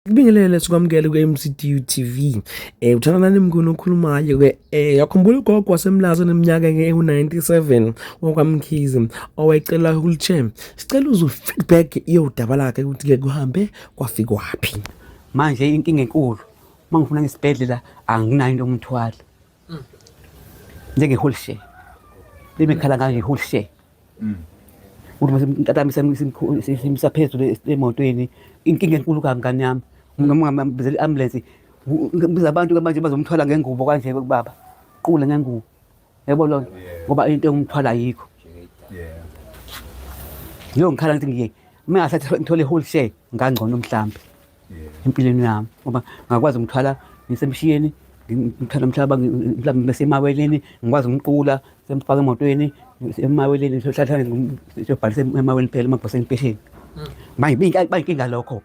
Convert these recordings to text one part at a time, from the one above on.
Kubingelele sikwamukele kwe-MCTU TV. Uthandana nemnguni okhulumayo ke yakhumbula ugogo wasemlazo neminyaka engu-97 okwamkhizi owayecela wheelchair. Sicela uzwe feedback yodaba lakhe ukuthi ke kuhambe kwafika wapi. Manje inkinga enkulu mangifuna ngesibhedlela anginayo into omthwala. Njenge-wheelchair. Limekhala kanje i-wheelchair. Ukuthi mtatami simsa phezulu emotweni inkinga enkulu kangani yami. Noma ngambizela i-ambulance ngibiza abantu manje bazomthwala ngengubo kanje kubaba qula ngengubo yebo lo ngoba into engimthwala ayikho yo ngikhala ngithi ngiye mengasathi ngithole i-wheelchair ngangcono mhlambe empilweni yami ngoba ngakwazi ngithwala ngisemshiyeni ngithwala mhlaba mhlawumbe besemaweleni ngikwazi ngiqula semfaka emotweni emaweleni sohlala ngizobhalisa emaweleni phela emabhasini impesheni manje bayinkinga lokho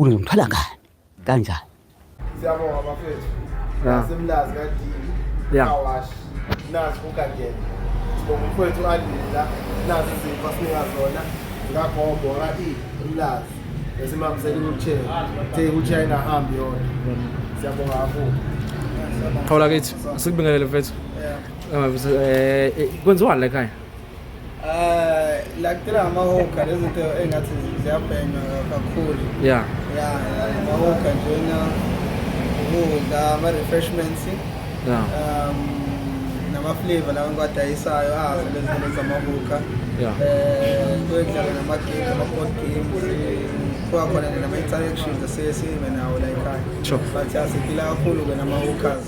uri ngithwala ngani kanjani siyabonga bafethu nasemlazi kadini awash nazi ukagena sibonga mfethu adila nazi izipho sinika zona ngagombo ngati umlazi esimamsela wheelchair wheelchair inahambi yodwa siyabonga kakhulu Khawula kithi sikubingelele mfethu. Kwenziwani la ekhaya? La kutela amahoka lezinto engathi ziyabhena kakhulu. Yeah. Amahoka njena ukudla ama-refreshments. Yeah. Nama-flavor lawa ngiwadayisayo lezinto zamahoka. Yeah. Kuyekudlala nama-games, ama-board games. Kuba khona nama-interactions asesibe nawo la ekhaya. Sure. But siphila kakhulu-ke nama-hookers.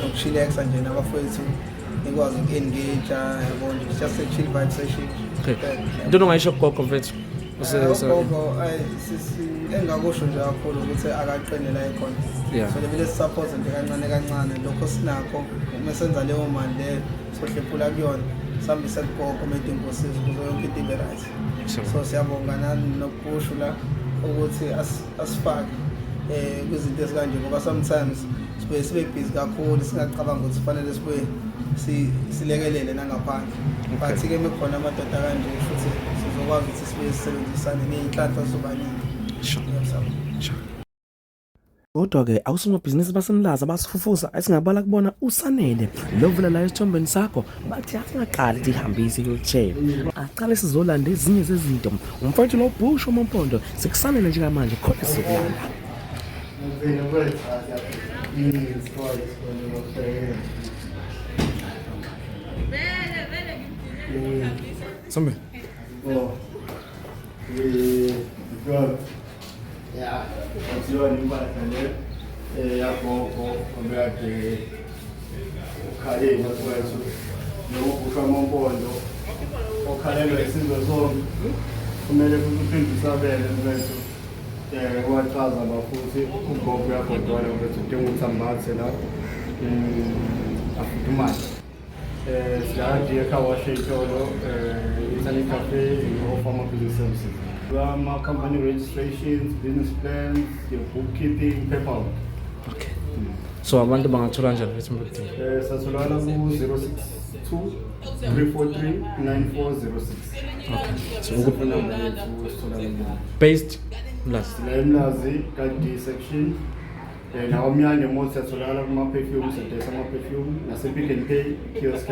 Nokuchillaxa nje nabafowethu nikwazi uku-engage yabo nje just a chill vibe session. Okay. Into ongayisho gogo mfethu. Gogo engakusho nje kakhulu ukuthi akaqine la ekhona. Yeah. So lebe support nje kancane kancane lokho sinakho uma senza leyo mali le sohlephula kuyona sambisa kugogo made inkosisi kuzo yonke into ibe right. So siyabonga nani nokusho la ukuthi asifake kwizinto ezikanje ngoba sometimes sibe busy kakhulu singacabanga ukuthi kufanele sibuye silekelele nangaphandle. But ke mekhona amadoda kanje futhi sizokwazi ukuthi sibuye sisebenzisane neyinhlanhla sobaningi. Sure. Kodwa ke awusomabhizinisi basemlaza basifufuza esingabala kubona usanele lovula la esithombeni sakho bathi asingaqali ihambise wheelchair aqale sizolanda ezinye zezinto umfowethu lo Bush uMampondo sikusanele nje manje khona sizokulanda Sombe yeah, ngiziwa nimpahla le yagogo obekade ukhale ngakwethu nokubushwa Mampondo okhalelwa isizwe sonke kumele uphinde usabele mfethu wachaza bafuthi ugogo yagodwana mfethu udinga ukuthi ambathe la afudumale siyaji ekhawashe itolo Italy Cafe offer business services. Company registrations, business plans, your bookkeeping, paperwork. Okay. So abantu bangathola njani mfethu mbuthi? Sasolana ku 062 343 9406. Okay. So ukufuna ukuthola based Mlazi. Mlazi kadi section. Na omyane mo sasolana kuma perfumes, sama perfume na Pick n Pay kiosk.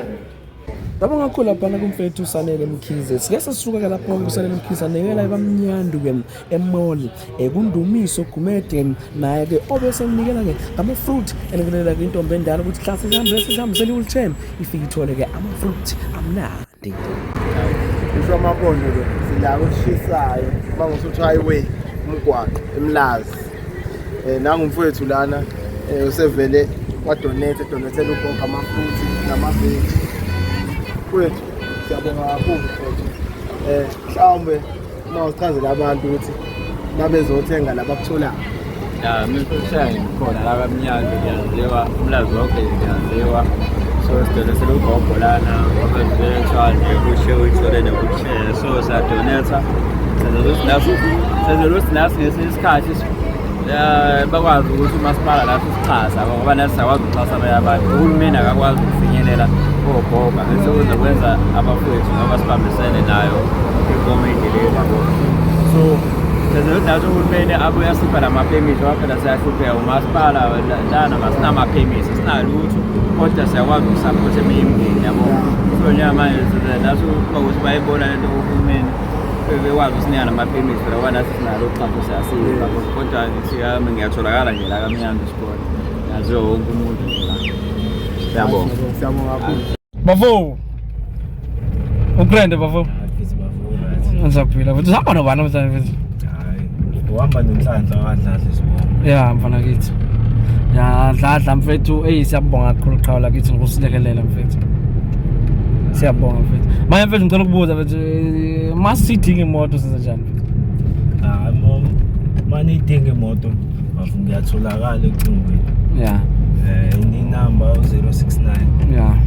Baba ngakhula phana kumfethu usanele Mkhize. Sike sisuka ke lapho usanele Mkhize anekela ebamnyandu ke emall kundumiso Gumede naye ke obesemnikela ke ama fruit enikelela ke intombi endala ukuthi class sihambisele wheelchair ifike ithole ke ama fruit amnandi. Isho amapondo ke sila kushisayo bangusuthi highway umgwaqo emlazi. Nangumfowethu lana usevele donetela ugogo ama fruit nama veggie. Kwethu siyabonga kakhulu mfethu. Mhlawumbe mawuchazela abantu ukuthi babezothenga labakuthola. Mina futhi khona la kamnyando ngiyaziwa umlazi wonke ngiyaziwa so sidonethela ugogo lana ngoba nje kushe uthole nokushare so sadonetha senze losinasi ngesikhathi bakwazi ukuthi umasipala lapho sixhasa ngoba nathi sakwazi ukuxhasa abanye abantu uhulumeni akakwazi ukufinyelela ogogo bese uzokwenza abafowethu ngoba sibambisene nayo ikomiti le lapho so Bese nazo uhulumeni abuye asipha lama-permit waphela siyahlupheka umasipala lana masinama-permit sinalutho kodwa siyakwazi ukusaphotha eminye imindeni yabo. So njengamanje nazo ukuthi bayibona lento uhulumeni bekwazi ukusinika nama-permit phela kwanathi sinalo uxhaso siyasiza kodwa ngithi ngiyatholakala nje la kaMnyango isikole yaziwe wonke umuntu la. Siyabonga. Siyabonga kakhulu. Bafo. Ugrande bafo. Ngisaphila futhi sihamba nobani mhlawumbe futhi. Uhamba nomhlandla wadlala isibongo. Ya mfana kithi. Ya dladla mfethu siyabonga kakhulu qhawula kithi ngokusilekelela mfethu. Siyabonga mfethu. Manje mfethu ngicela ukubuza mfethu masidinga imoto senza njani mfethu? Mom, manje idinga imoto bafu ngiyatholakala ecingweni. Ya. Inamba 069 Ya.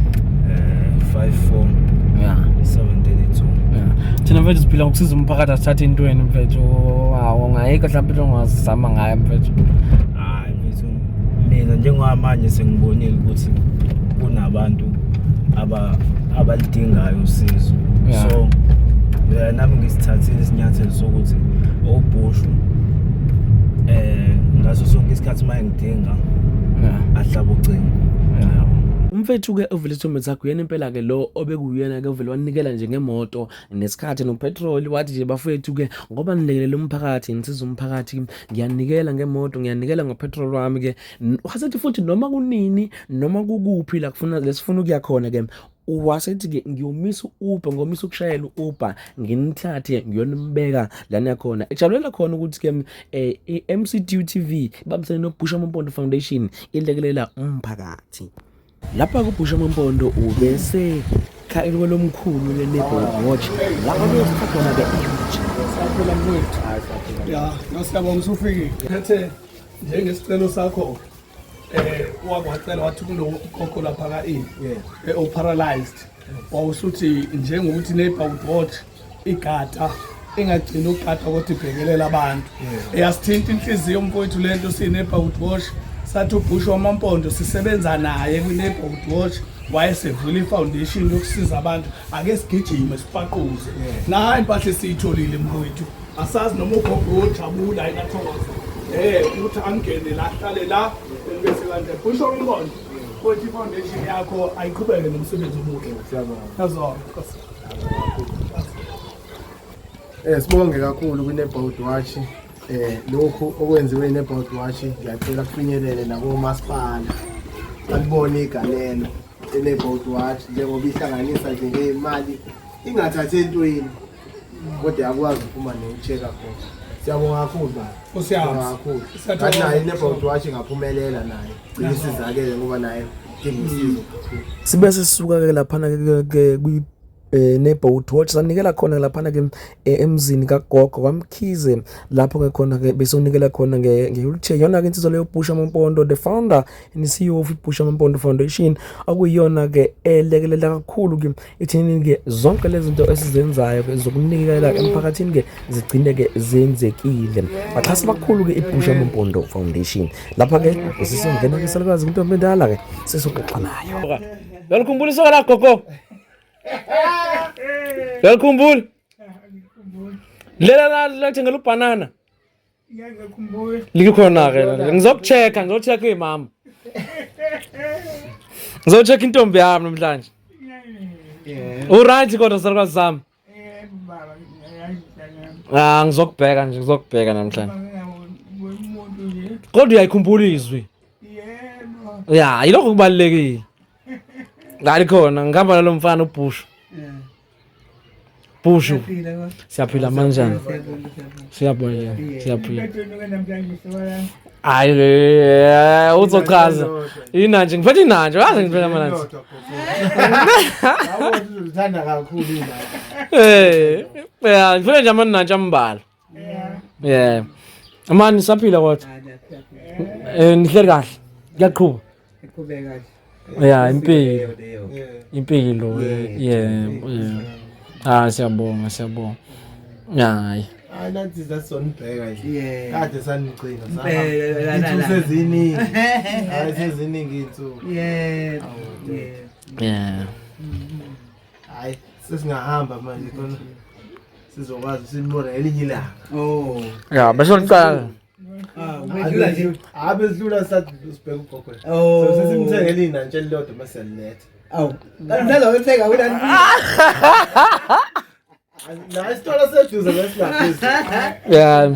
54 Ya. 732. Thina mfethu siphila ngokusiza umphakathi asithathe intweni mfethu. Hawo ngayikho mhlawumbe ongazama ngayo mfethu. Hayi mfethu mina njengamanje sengibonile ukuthi kunabantu abalidingayo usizo. So nami ngisithathile isinyathelo sokuthi ubhushu ngaso sonke isikhathi manje ngidinga ahlaba ucingo. Umfethu ke uvele Thombe sakho yena impela ke lo obekuyena ke uvele wanikela nje ngemoto nesikhathi nopetrol wathi nje bafethu ke ngoba nilekelela umphakathi ngisiza umphakathi ngiyanikela ngemoto ngiyanikela ngopetrol wami ke wasethi futhi noma kunini noma kukuphi la kufuna lesifuna ukuya khona ke wasethi ke ngiyomisa uUber ngomisa ukushayela uUber nginithathe ngiyonimbeka lana yakhona ejabulela khona ukuthi ke iMCDU TV babisene noBusha Mampondo Foundation ilekelela umphakathi. Lapha kuBusha Mampondo ubese khayilo lomkhulu leNeighborhood Watch lapha besifakona ke ihuge Saphela mfowethu. Ya, ngasiyabonga usufike. Phethe njengesicelo sakho wacela wathi kunokhokho lapha ka oparalyzed. Wawusuthi njengokuthi Neighborhood Watch igata engagcina ukugada kodwa ibhekelela abantu. Eyasithinta inhliziyo mfowethu lento siNeighborhood Watch. Sathi uBusha Mampondo sisebenza naye kwiNeighborhood Watch wayesevula ifoundation yokusiza abantu ake sigijime sifaquze nayi impahla esiyitholile mfowethu asazi noma ugogo ojabula ayinathokoza ukuthi angene la hlale la bese kanje Busha Mampondo ukuthi ifoundation yakho ayiqhubeke nomsebenzi omuhle. Siyabonga. Sibonge kakhulu kwiNeighborhood Watch. Lokho okwenziwe iNeighborhood Watch ngiyacela kufinyelele nabo masipala balibone igalelo leNeighborhood Watch njengoba ihlanganisa nje ngemali ingathathe entweni kodwa yakwazi ukuphuma ne-check up. Siyabonga kakhulu baba. Siyabonga kakhulu. Kanti naye iNeighborhood Watch ingaphumelela naye. Gcina isizakele ngoba naye idinga usizo. Sibe sisuka ke lapha ke Neighborhood Watch sanikela khona lapha ke emzini kaGogo kwaMkhize lapho ke khona ke besonikela khona ngewheelchair yona ke insizwa leyo Busha Mampondo the founder and CEO of Busha Mampondo Foundation akuyona ke elekelela kakhulu ke ithini ke zonke lezi zinto esizenzayo ke zokunikela emphakathini ke zigcine ke zenzekile baxhasi bakhulu ke iBusha Mampondo Foundation lapha ke sisongena ke salikazi into endala ke sisoxoxa nayo yalukhumbulisa la Gogo Yalukhumbula? Lela la thengela ubanana. Ngiyakhumbula. Likhona ke ngizochecka imama. Ngizochecka intombi yami namhlanje. Uright kodwa salikazi sami. Ngizokubheka namhlanje. Kodwa uyayikhumbula izwi. Yebo. Ya, yilokho kubalekile. Ngali khona ngihamba nalo mfana uBusha. Bushu. Siyaphila manjani? Siyaphila. Hayi uzochaza. Inanje ngiphethe inanje wazi ngiphela manje. Yabo uzithanda kakhulu indaba. Yeah, ngifuna nje amananje ambala. Yeah. Amani siyaphila kodwa. Nihleli kahle. Ngiyaqhubha. Iqhubeka. Yeah, impilo. Yeah. Siyabonga. Hayi. Nathi sasonibheka nje. Kade sanicina saha. Ithuseziningi. Hayi seziningi ithu. Yeah. Hayi sesingahamba manje khona. sizokwazi silibone ngelinye ilanga. Oh. Ya, bese uqala. Wedlula nje. Abe sidlula sathi sibheka ugogo. Oh. So sesimthengele inantshi elilodwa mase lilethe. Awu. Kanjalo wethenga unani? La isitolo seduze lesilapha. Ya.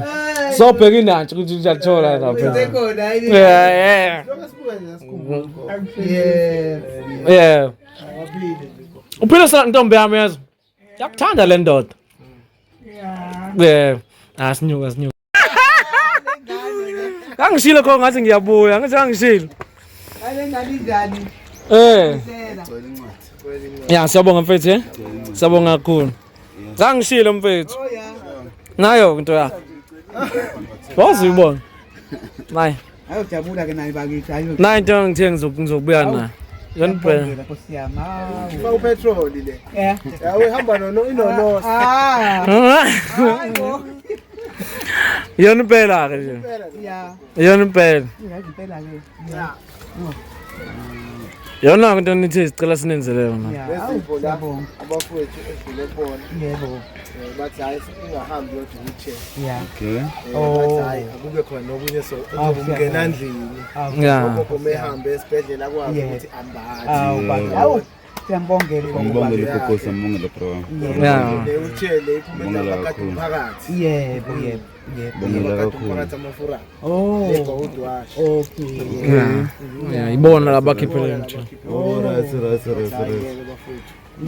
So bheka inantshi ukuthi uyathola lapha. Sekhona yini? Yeah. Lokho sibuke ngesikhumbula. Yeah. Yeah. Awabili. Uphila sana ntombi yami yazi. Yakuthanda le ndoda. Yeah. Asinyuka. Angishilo khona ngathi ngiyabuya, ngishilo. Kale ngani njani? Sela. Ya, siyabonga mfethu. Siyabonga kakhulu. Ngishilo mfethu. Oh ya. Nayo into yakho. Wazibona. Nayi. Ayojabula ke naye bakithi ayo. Nayi into ngithe ngizokubuya nayo. Yonibheka. Nkosiyama. Fa upetrol le. Yeah. Yawe hamba inono. Hayibo. Yonibheka ke nje. Yeah. Yonibheka. Ngiyazipela ke. Yeah. Yona into nithi sicela sinenzele yona. Lesipho la abafowethu edlule bona. Yebo. Bathi hayi singahambi yodwa wheelchair. Yeah. Okay. Bathi hayi akube khona nokunye so ukungena endlini. Ya. Lokho mehambe esibhedlela kwazi ukuthi ambathi. Awu. Siyambongela Ngibongela ugogosa ngibongela bro. Ya. Le wheelchair le iphumela phakathi phakathi. Yebo. Bongela kakhulu. Phakathi amafura. Oh. Yebo udwashi. Okay. Ya, ibona labakhiphele nje. Oh, right.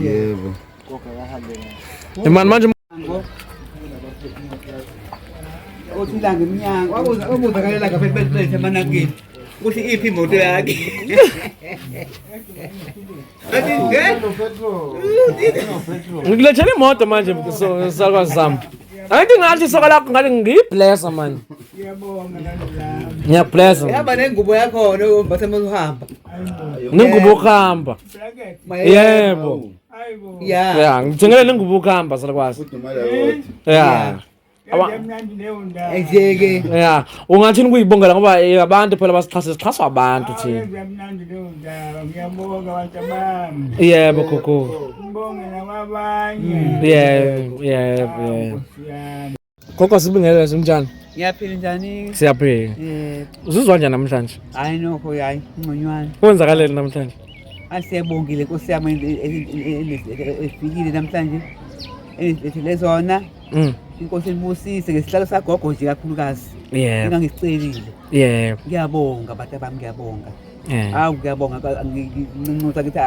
Yebo. Imani manje Othi la ngemnyango. Wabuza kalela ngaphe bethu emanakini. Ukuthi iphi imoto yakhe. Athi ngikulethele imoto manje sakwazi sami. Angithi ngathi soka lakho ngathi ngiyiblessa manje. Ngiyablessa. yaba nengubo yakho no mbathe uhamba. Ningubo khamba. Yebo. Yeah. Ya, ngithengele ningubo khamba salakwazi. Ya. Ejeke. Ya, ungathini kuyibongela ngoba abantu phela basixhaswa abantu thina. Ngiyabonga abantu bami. Yebo gogo. Ngibongela kwabanye. Yeah. Gogo sibingelele sinjani? Ngiyaphila njani? Siyaphila. Uzizwa kanjani namhlanje? Hayi nokho yayi ngconywana. Kwenzakaleni namhlanje? Asiyabongile Nkosi yami efikile namhlanje. Ezithele zona. Inkosi ibusise ngesihlalo sagogo nje kakhulukazi. Yeah. Engangicelile. Yeah. Ngiyabonga abantu bami ngiyabonga. Yeah. Ngiyabonga nginqoza ukuthi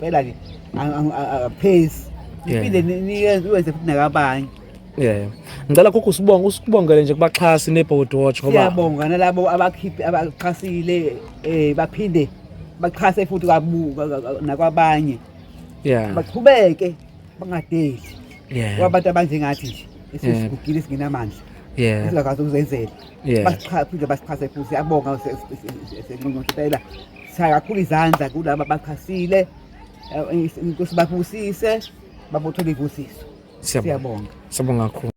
phela nje pace. Iphinde niyenze wenze futhi nakabanye. Yeah. Ngicela gogo usibongele nje kubaxhasi neBoard Watch ngoba Siyabonga nalabo abakhiphi abaxhasile baphinde baxhase futhi kabuka nakwabanye. Yeah. Baqhubeke bangadeli. Yeah. Wabantu abanjengathi nje esesigugile singenamandla. Yeah. Esingakwazi ukuzenzela. Yeah. Basichase futhi siyabonga senqonqothela. Siyakakhulu izandla kulabo abaxhasile. Inkosi babusise babothola ivusiso. Siyabonga. Siyabonga kakhulu.